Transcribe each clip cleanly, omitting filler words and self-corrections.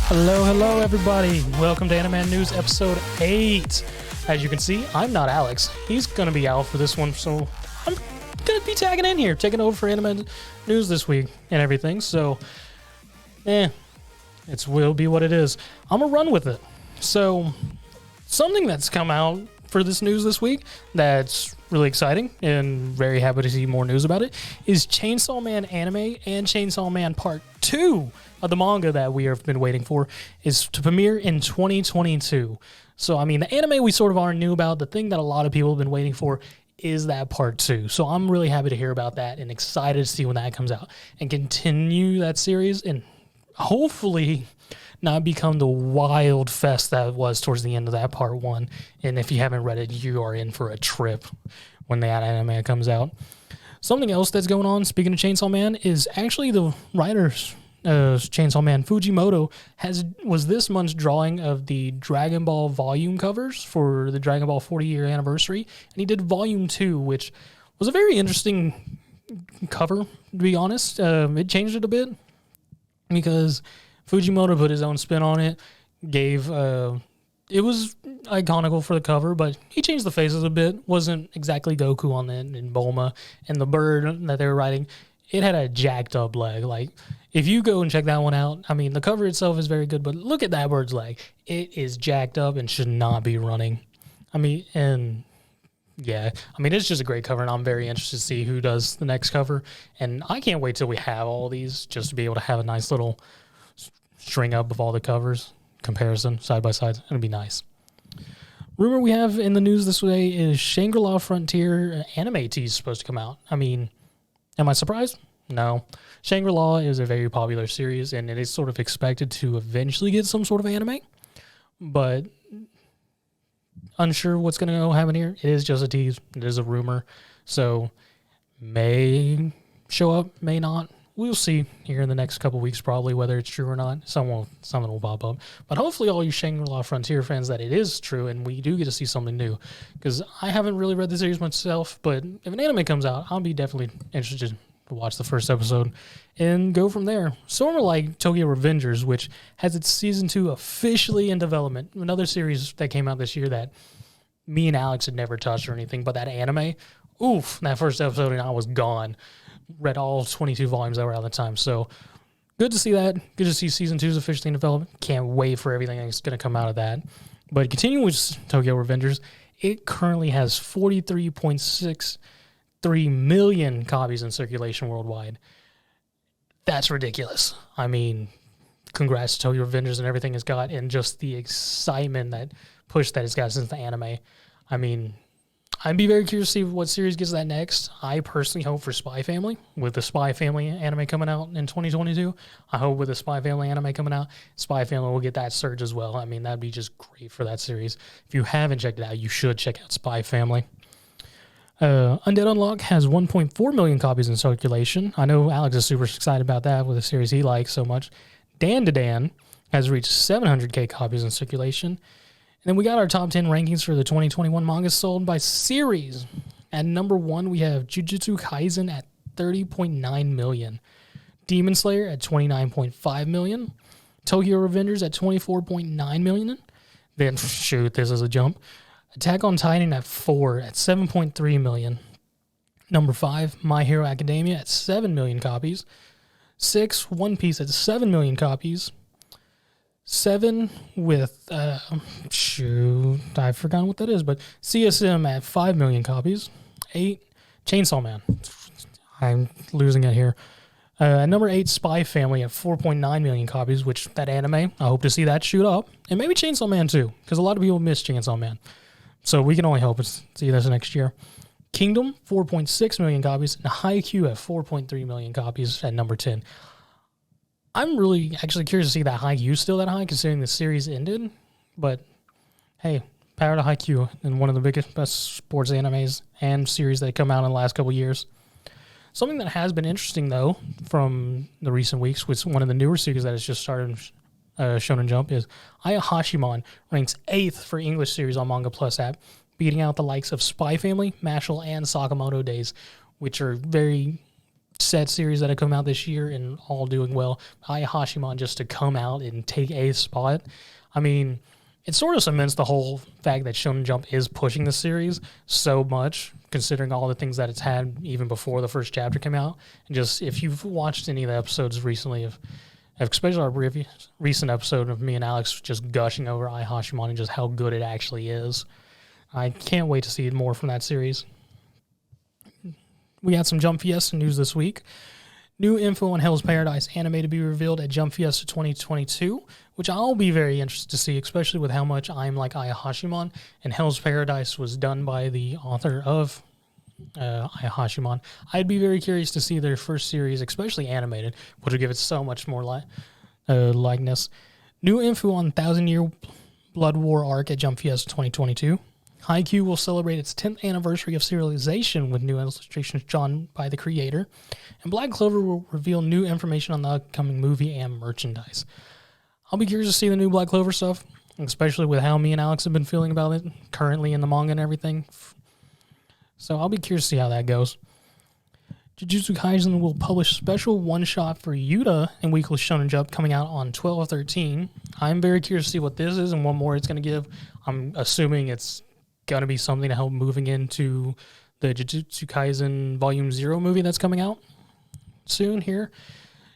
Hello, everybody. Welcome to AniMan News Episode 8. As you can see, I'm not Alex. He's going to be out for this one, so I'm going to be tagging in here, taking over for AniMan News this week and everything. So, it will be what it is. I'm going to run with it. So, something that's come out for this news this week that's really exciting and very happy to see more news about it is Chainsaw Man anime and Chainsaw Man Part 2 of the manga that we have been waiting for is to premiere in 2022. So, I mean, the anime we sort of already knew about. The thing that a lot of people have been waiting for is that Part 2. So I'm really happy to hear about that and excited to see when that comes out and continue that series and hopefully not become the wild fest that it was towards the end of that Part 1. And if you haven't read it, you are in for a trip when that anime comes out. Something else that's going on, speaking of Chainsaw Man, is actually the writers Chainsaw Man Fujimoto was this month's drawing of the Dragon Ball volume covers for the Dragon Ball 40-year anniversary, and he did volume 2, which was a very interesting cover, to be honest. It changed it a bit because Fujimoto put his own spin on it, it was iconical for the cover, but he changed the faces a bit. Wasn't exactly Goku on it, and Bulma, and the bird that they were riding, it had a jacked up leg. Like, if you go and check that one out, I mean, the cover itself is very good, but look at that bird's leg. It is jacked up and should not be running. It's just a great cover, and I'm very interested to see who does the next cover. And I can't wait till we have all these just to be able to have a nice little string up of all the covers, comparison, side by side. It'll be nice. Rumor we have in the news this way is Shangri-La Frontier anime tease supposed to come out. I mean, am I surprised? No. Shangri-La is a very popular series, and it is sort of expected to eventually get some sort of anime, but unsure what's going to happen here. It is just a tease. It is a rumor, so may show up, may not. We'll see here in the next couple weeks probably whether it's true or not. Something will pop up. But hopefully all you Shangri-La Frontier fans that it is true and we do get to see something new, because I haven't really read the series myself, but if an anime comes out, I'll be definitely interested to watch the first episode and go from there. Sort of like Tokyo Revengers, which has its season 2 officially in development. Another series that came out this year that me and Alex had never touched or anything, but that anime, that first episode and I was gone. Read all 22 volumes that were out at the time. So good to see that. Good to see season 2 is officially in development. Can't wait for everything that's going to come out of that. But continuing with Tokyo Revengers, it currently has 43.63 million copies in circulation worldwide. That's ridiculous. I mean, congrats to Tokyo Revengers and everything it's got, and just the excitement that push that it's got since the anime. I mean, I'd be very curious to see what series gets that next. I personally hope for Spy Family, with the Spy Family anime coming out in 2022. I hope with the Spy Family anime coming out, Spy Family will get that surge as well. I mean, that'd be just great for that series. If you haven't checked it out, you should check out Spy Family. Undead Unlock has 1.4 million copies in circulation. I know Alex is super excited about that with a series he likes so much. Dan to Dan has reached 700k copies in circulation. And then we got our top 10 rankings for the 2021 manga sold by series. At number 1, we have Jujutsu Kaisen at 30.9 million. Demon Slayer at 29.5 million. Tokyo Revengers at 24.9 million. Then, this is a jump. Attack on Titan at 4 at 7.3 million. Number 5, My Hero Academia at 7 million copies. 6, One Piece at 7 million copies. 7 with, I've forgotten what that is, but CSM at 5 million copies. 8, Chainsaw Man. I'm losing it here. Number 8, Spy Family at 4.9 million copies, which that anime, I hope to see that shoot up. And maybe Chainsaw Man too, because a lot of people miss Chainsaw Man. So we can only hope to see this next year. Kingdom, 4.6 million copies, and Haikyuu at 4.3 million copies at number 10. I'm really actually curious to see that Haikyuu still that high, considering the series ended. But hey, power to Haikyuu, and one of the best sports animes and series that come out in the last couple years. Something that has been interesting, though, from the recent weeks, with one of the newer series that has just started Shonen Jump, is Ayashimon ranks 8th for English series on Manga Plus app, beating out the likes of Spy Family, Mashal, and Sakamoto Days, which are very set series that have come out this year and all doing well. Ayashimon just to come out and take a spot. I mean, it sort of cements the whole fact that Shonen Jump is pushing the series so much, considering all the things that it's had even before the first chapter came out. And just, if you've watched any of the episodes recently, especially our recent episode of me and Alex just gushing over Ayashimon and just how good it actually is, I can't wait to see more from that series. We had some Jump Fiesta news this week. New info on Hell's Paradise anime to be revealed at Jump Fiesta 2022, which I'll be very interested to see, especially with how much I'm like Ayashimon, and Hell's Paradise was done by the author of Ayashimon. I'd be very curious to see their first series, especially animated, which would give it so much more likeness. New info on 1,000 Year Blood War arc at Jump Fiesta 2022. Haikyuu will celebrate its 10th anniversary of serialization with new illustrations drawn by the creator. And Black Clover will reveal new information on the upcoming movie and merchandise. I'll be curious to see the new Black Clover stuff, especially with how me and Alex have been feeling about it currently in the manga and everything. So I'll be curious to see how that goes. Jujutsu Kaisen will publish special one-shot for Yuta and Weekly Shonen Jump coming out on 12/13. I'm very curious to see what this is and what more it's going to give. I'm assuming it's going to be something to help moving into the Jujutsu Kaisen Volume 0 movie that's coming out soon here,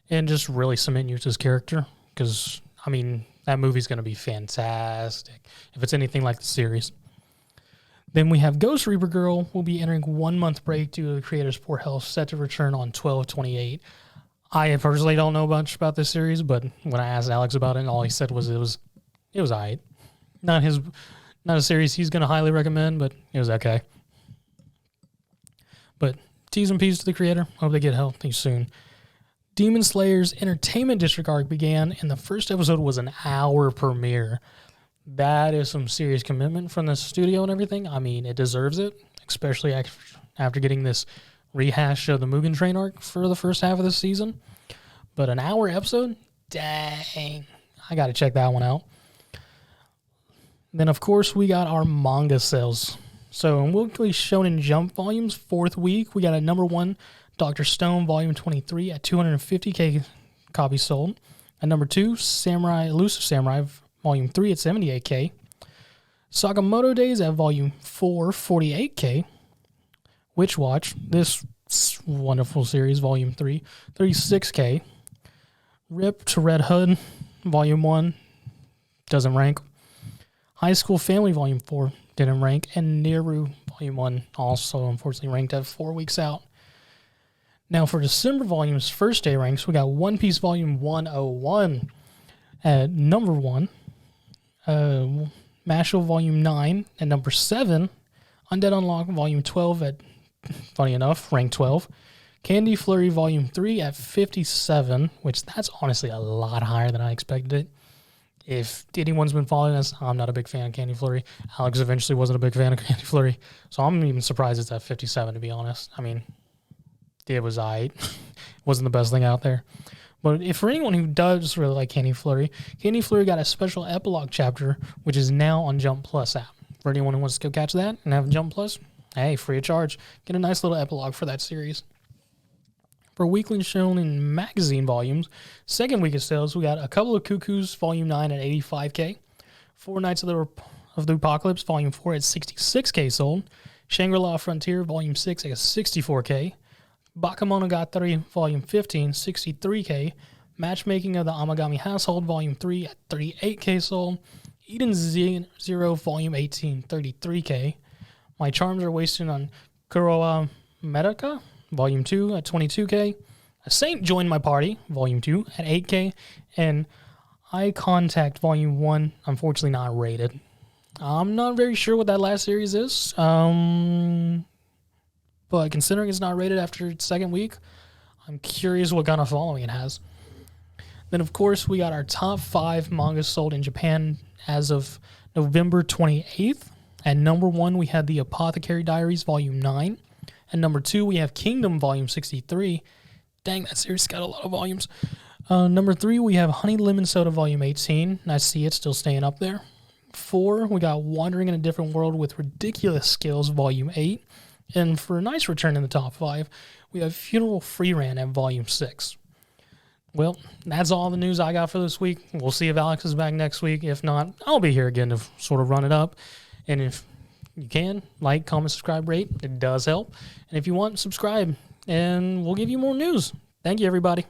and just really cement Yuta's character, because, I mean, that movie's going to be fantastic if it's anything like the series. Then we have Ghost Reaper Girl will be entering 1 month break due to the creator's poor health, set to return on 12/28. I personally don't know much about this series, but when I asked Alex about it, all he said was it was alright. Not a series he's going to highly recommend, but it was okay. But T's and P's to the creator. Hope they get healthy soon. Demon Slayer's Entertainment District arc began, and the first episode was an hour premiere. That is some serious commitment from the studio and everything. I mean, it deserves it, especially after getting this rehash of the Mugen Train arc for the first half of the season. But an hour episode? Dang. I got to check that one out. Then, of course, we got our manga sales. So, in Weekly Shonen Jump volumes, 4th week, we got a number 1, Dr. Stone, volume 23, at 250k copies sold. At number 2, Elusive Samurai, volume 3, at 78k. Sakamoto Days at volume 4, 48k. Witch Watch, this wonderful series, volume 3, 36k. Rip to Red Hood, volume 1, doesn't rank. High School Family Volume 4 didn't rank, and Neru Volume 1 also unfortunately ranked at 4 weeks out. Now for December volumes, first day ranks, we got One Piece Volume 101 at number 1, Mashle Volume 9 at number 7, Undead Unlock Volume 12 at, funny enough, rank 12, Candy Flurry Volume 3 at 57, which that's honestly a lot higher than I expected it. If anyone's been following us, I'm not a big fan of Candy Flurry. Alex eventually wasn't a big fan of Candy Flurry, so I'm even surprised it's at 57, to be honest. I mean, it was aight. It wasn't the best thing out there. But if for anyone who does really like Candy Flurry got a special epilogue chapter, which is now on Jump Plus app. For anyone who wants to go catch that and have Jump Plus, hey, free of charge. Get a nice little epilogue for that series. For Weekly Shonen magazine volumes, second week of sales, we got A Couple of Cuckoos, Volume 9 at 85k. Four Nights of the Apocalypse, Volume 4 at 66k sold. Shangri-La Frontier, Volume 6 at 64k. Bakemonogatari, Volume 15, 63k. Matchmaking of the Amagami Household, Volume 3 at 38k sold. Eden Zero, Volume 18, 33k. My Charms Are Wasted on Kurowa Medica, Volume 2 at 22k. A Saint Joined My Party, Volume 2 at 8k. And Eye Contact, Volume 1, unfortunately not rated. I'm not very sure what that last series is. But considering it's not rated after its second week, I'm curious what kind of following it has. Then, of course, we got our top 5 mangas sold in Japan as of November 28th. At number 1, we had The Apothecary Diaries, Volume 9. At number 2, we have Kingdom, Volume 63. Dang, that series got a lot of volumes. Number 3, we have Honey Lemon Soda, Volume 18. I see it still staying up there. 4, we got Wandering in a Different World with Ridiculous Skills, Volume 8. And for a nice return in the top 5, we have Funeral Freeran at Volume 6. Well, that's all the news I got for this week. We'll see if Alex is back next week. If not, I'll be here again to sort of run it up. And if you can, like, comment, subscribe, rate. It does help. And if you want, subscribe, and we'll give you more news. Thank you, everybody.